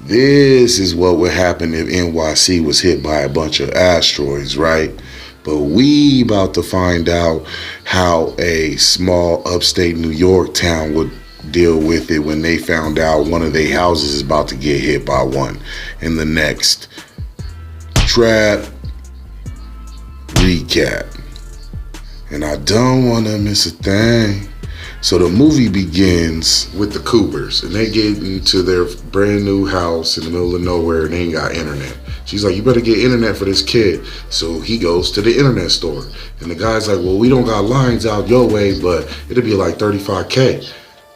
This is what would happen if NYC was hit by a bunch of asteroids, right? But we about to find out how a small upstate New York town would deal with it when they found out one of their houses is about to get hit by one in the next Trap Recap. And I don't want to miss a thing. So the movie begins with the Coopers, and they get into their brand new house in the middle of nowhere, and they ain't got internet. She's like, you better get internet for this kid. So he goes to the internet store, and the guy's like, well, we don't got lines out your way, but it'll be like $35K.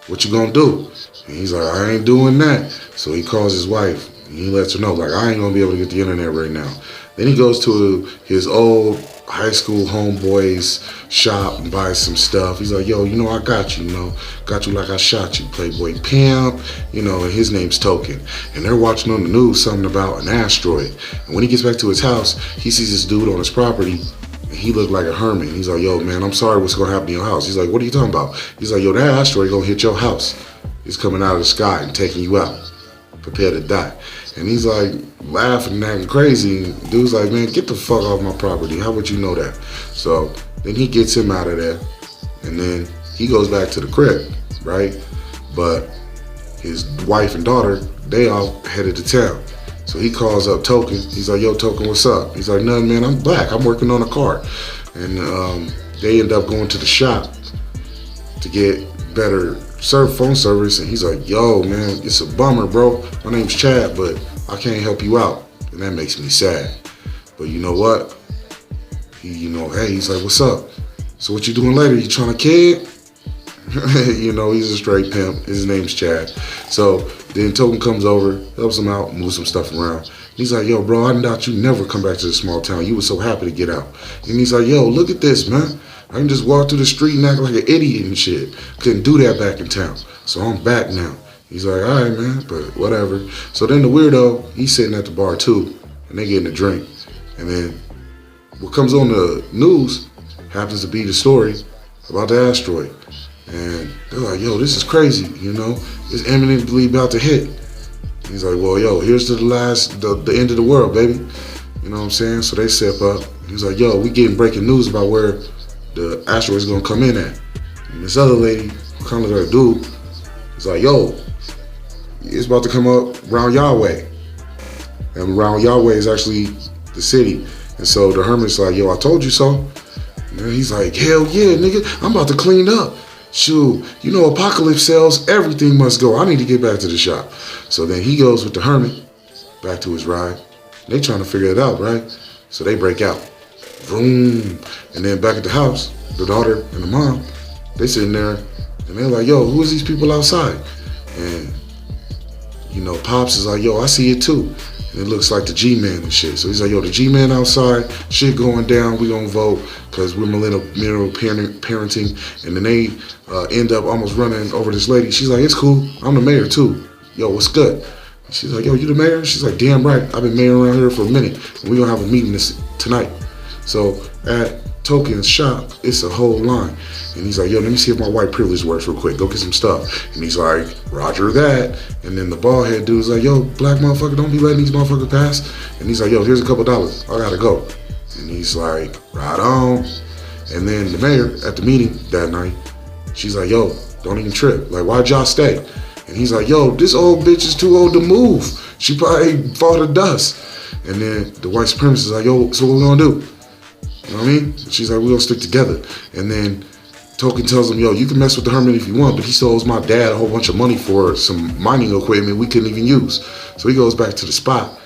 What you gonna do? And he's like, I ain't doing that. So he calls his wife, and he lets her know, like, I ain't gonna be able to get the internet right now. Then he goes to his old high school homeboy's shop and buys some stuff. He's like, yo, I got you, got you like I shot you, Playboy Pimp, and his name's Token. And they're watching on the news something about an asteroid. And when he gets back to his house, he sees this dude on his property, and he looked like a hermit. He's like, yo, man, I'm sorry what's gonna happen to your house. He's like, what are you talking about? He's like, yo, that asteroid gonna hit your house. It's coming out of the sky and taking you out. Prepare to die. And he's like laughing and acting crazy. Dude's like, man, get the fuck off my property. How would you know that? So then he gets him out of there, and then he goes back to the crib, right? But his wife and daughter, they all headed to town. So he calls up Token. He's like, yo, Token, what's up? He's like, nothing, man, I'm back. I'm working on a car. And they end up going to the shop to get better phone service, and he's like, yo, man, it's a bummer, bro. My name's Chad, but I can't help you out. And that makes me sad. But you know what? Hey, he's like, what's up? So what you doing later? You trying to kid? He's a straight pimp. His name's Chad. So then Token comes over, helps him out, moves some stuff around. He's like, yo, bro, I doubt you never come back to this small town. You were so happy to get out. And he's like, yo, look at this, man. I can just walk through the street and act like an idiot and shit. Couldn't do that back in town. So I'm back now. He's like, all right, man, but whatever. So then the weirdo, he's sitting at the bar too, and they getting a drink. And then what comes on the news happens to be the story about the asteroid. And they're like, yo, this is crazy, It's imminently about to hit. He's like, well, yo, here's to the end of the world, baby. You know what I'm saying? So they step up. He's like, yo, we getting breaking news about where the asteroid's gonna come in at. And this other lady, who kind of like a dude, is like, yo, it's about to come up around Yahweh. And around Yahweh is actually the city. And so the hermit's like, yo, I told you so. And he's like, hell yeah, nigga, I'm about to clean up. Shoot, apocalypse sells, everything must go. I need to get back to the shop. So then he goes with the hermit back to his ride. They trying to figure it out, right? So they break out. Vroom. And then back at the house, the daughter and the mom, they sitting there and they're like, yo, who is these people outside? And, Pops is like, yo, I see it too. And it looks like the G-Man and shit. So he's like, yo, the G-Man outside, shit going down, we gonna vote because we're millennial parenting. And then they end up almost running over this lady. She's like, it's cool, I'm the mayor too. Yo, what's good? She's like, yo, you the mayor? She's like, damn right, I've been mayor around here for a minute. And we gonna have a meeting tonight. So at Token's shop, it's a whole line. And he's like, yo, let me see if my white privilege works real quick. Go get some stuff. And he's like, roger that. And then the bald head dude's like, yo, black motherfucker, don't be letting these motherfuckers pass. And he's like, yo, here's a couple dollars. I gotta go. And he's like, right on. And then the mayor at the meeting that night, she's like, yo, don't even trip. Like, why'd y'all stay? And he's like, yo, this old bitch is too old to move. She probably fought to dust. And then the white supremacist is like, yo, so what we gonna do? You know what I mean? She's like, we're gonna stick together. And then Token tells him, yo, you can mess with the hermit if you want, but he still owes my dad a whole bunch of money for some mining equipment we couldn't even use. So he goes back to the spot.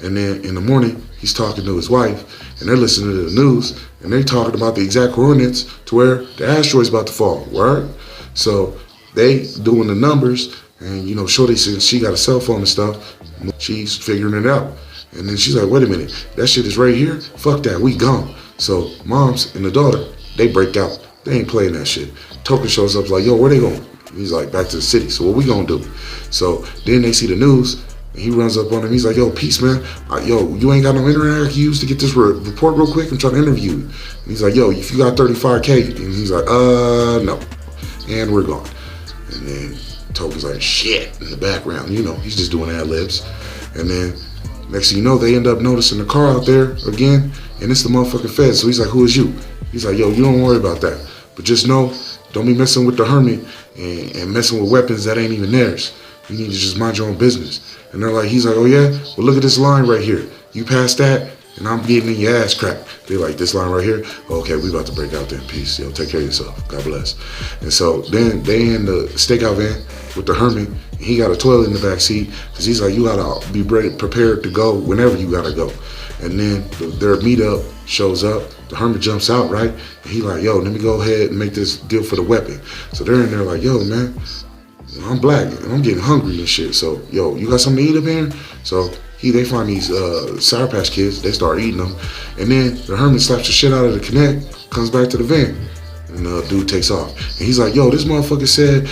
And then in the morning, he's talking to his wife, and they're listening to the news, and they're talking about the exact coordinates to where the asteroid's about to fall, word? So they doing the numbers, and Shorty, since she got a cell phone and stuff, she's figuring it out. And then she's like, wait a minute, that shit is right here? Fuck that, we gone. So moms and the daughter, they break out. They ain't playing that shit. Token shows up like, yo, where they going? He's like, back to the city. So what we gonna do? So then they see the news, and he runs up on him. He's like, yo, peace, man. Yo, you ain't got no internet I can use to get this report real quick? I'm trying to interview you. And he's like, yo, if you got $35K. And he's like, no. And we're gone. And then Toby's like, shit, in the background. You know, he's just doing ad libs. And then next thing you know, they end up noticing the car out there again, and it's the motherfucking feds. So he's like, who is you? He's like, yo, you don't worry about that. But just know, don't be messing with the hermit and messing with weapons that ain't even theirs. You need to just mind your own business. And they're like, he's like, oh yeah? Well, look at this line right here. You pass that, and I'm getting in your ass cracked. They're like, this line right here? Okay, we about to break out then. Peace. Yo, take care of yourself. God bless. And so then they in the stakeout van with the hermit, and he got a toilet in the back seat, because he's like, you gotta be prepared to go whenever you gotta go. And then their meetup shows up. The hermit jumps out, right? And he like, yo, let me go ahead and make this deal for the weapon. So they're in there like, yo, man, I'm black and I'm getting hungry and shit. So, yo, you got something to eat up here? So they find these Sour Patch Kids. They start eating them. And then the hermit slaps the shit out of the Connect, comes back to the van. And the dude takes off. And he's like, yo, this motherfucker said,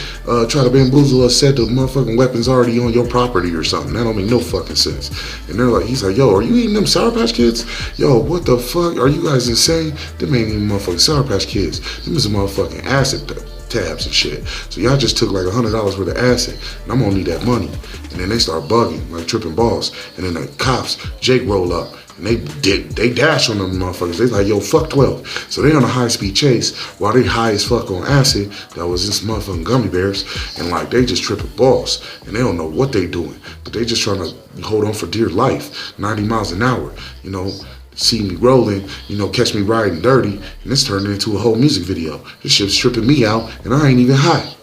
try to bamboozle us, said the motherfucking weapon's already on your property or something. That don't make no fucking sense. And they're like, he's like, yo, are you eating them Sour Patch Kids? Yo, what the fuck? Are you guys insane? Them ain't even motherfucking Sour Patch Kids. Them is a motherfucking acid tabs and shit. So y'all just took like $100 worth of acid, and I'm gonna need that money. And then they start bugging, like tripping balls. And then the cops, Jake roll up, and they dash on them motherfuckers. They like, yo, fuck 12. So they on a high-speed chase while they high as fuck on acid that was in some motherfucking gummy bears, and like they just tripping balls. And they don't know what they doing, but they just trying to hold on for dear life, 90 miles an hour, you know. See me rolling, you know, catch me riding dirty, and this turned into a whole music video. This shit's tripping me out, and I ain't even high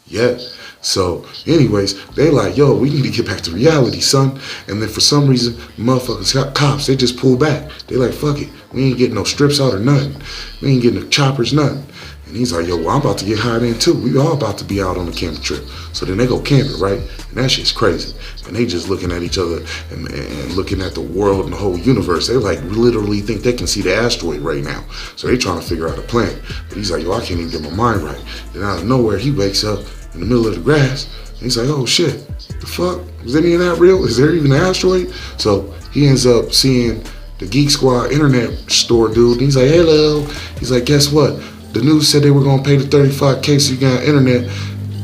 yet. So, anyways, they like, yo, we need to get back to reality, son. And then for some reason, motherfuckers, cops, they just pull back. They like, fuck it, we ain't getting no strips out or nothing. We ain't getting no choppers, nothing. And he's like, yo, well, I'm about to get high then too. We all about to be out on a camping trip. So then they go camping, right? And that shit's crazy. And they just looking at each other and looking at the world and the whole universe. They like literally think they can see the asteroid right now. So they trying to figure out a plan. But he's like, yo, I can't even get my mind right. Then out of nowhere, he wakes up in the middle of the grass. And he's like, oh shit, the fuck? Was any of that real? Is there even an asteroid? So he ends up seeing the Geek Squad internet store dude. And he's like, hello. He's like, guess what? The news said they were going to pay the $35K so you got internet,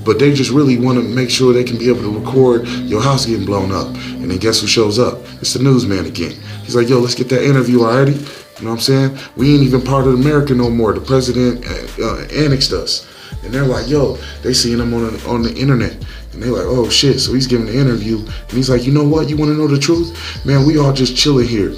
but they just really want to make sure they can be able to record your house getting blown up. And then guess who shows up? It's the newsman again. He's like, yo, let's get that interview already. You know what I'm saying? We ain't even part of America no more. The president annexed us. And they're like, yo, they seeing him on the internet. And they're like, oh shit. So he's giving the interview. And he's like, you know what? You want to know the truth? Man, we all just chilling here.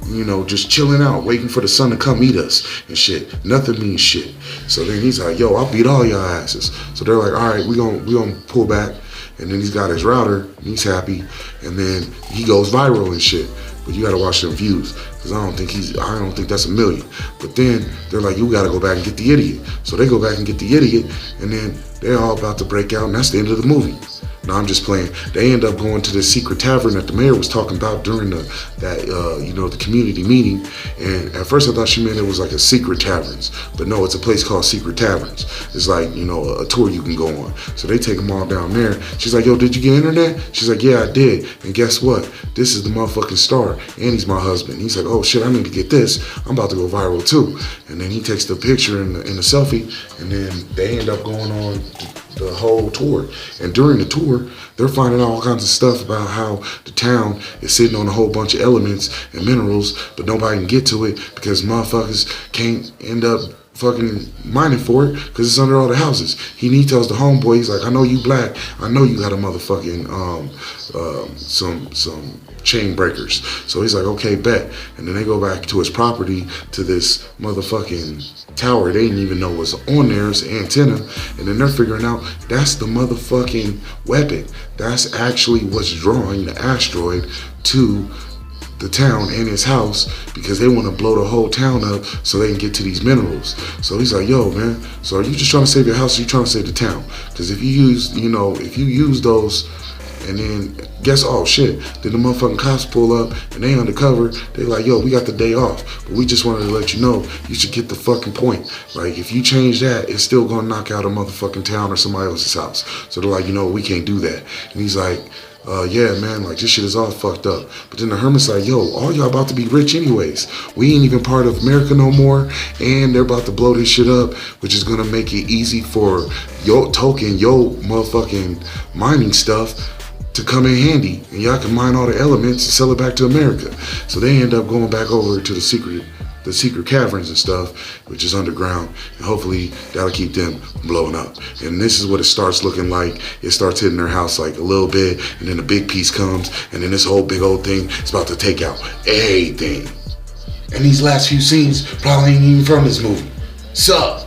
You know, just chilling out, waiting for the sun to come eat us and shit. Nothing means shit. So then he's like, yo, I'll beat all y'all asses. So they're like, all right, we gonna pull back. And then he's got his router, and he's happy. And then he goes viral and shit. But you gotta watch them views, because I don't think that's 1 million. But then they're like, you gotta go back and get the idiot. So they go back and get the idiot, and then they're all about to break out, and that's the end of the movie. No, I'm just playing. They end up going to this secret tavern that the mayor was talking about during the community meeting. And at first I thought she meant it was like a secret taverns, but no, it's a place called Secret Taverns. It's like, you know, a tour you can go on. So they take them all down there. She's like, yo, did you get internet? She's like, yeah, I did. And guess what? This is the motherfucking star, and he's my husband. He's like, oh shit, I need to get this. I'm about to go viral too. And then he takes the picture in the selfie, and then they end up going on the whole tour. And during the tour, they're finding out all kinds of stuff about how the town is sitting on a whole bunch of elements and minerals, but nobody can get to it because motherfuckers can't end up fucking mining for it because it's under all the houses. He tells the homeboy, he's like, I know you black, I know you got a motherfucking some chain breakers. So he's like, okay, bet. And then they go back to his property, to this motherfucking tower they didn't even know was on there. It's an antenna. And then they're figuring out that's the motherfucking weapon. That's actually what's drawing the asteroid to the town and his house, because they want to blow the whole town up so they can get to these minerals. So he's like, yo, man, so are you just trying to save your house or you trying to save the town? Because if you use those, and then oh shit, then the motherfucking cops pull up and they undercover. They like, yo, we got the day off, but we just wanted to let you know you should get the fucking point. Like, if you change that, it's still gonna knock out a motherfucking town or somebody else's house. So they're like, you know, we can't do that. And he's like, yeah, man, like this shit is all fucked up. But then the Hermit's like, yo, all y'all about to be rich anyways. We ain't even part of America no more, and they're about to blow this shit up, which is gonna make it easy for yo token, yo motherfucking mining stuff to come in handy, and y'all can mine all the elements and sell it back to America. So they end up going back over to the secret caverns and stuff, which is underground, and hopefully that'll keep them blowing up. And this is what it starts looking like. It starts hitting their house like a little bit, and then a big piece comes, and then this whole big old thing is about to take out everything. And these last few scenes probably ain't even from this movie. Sup?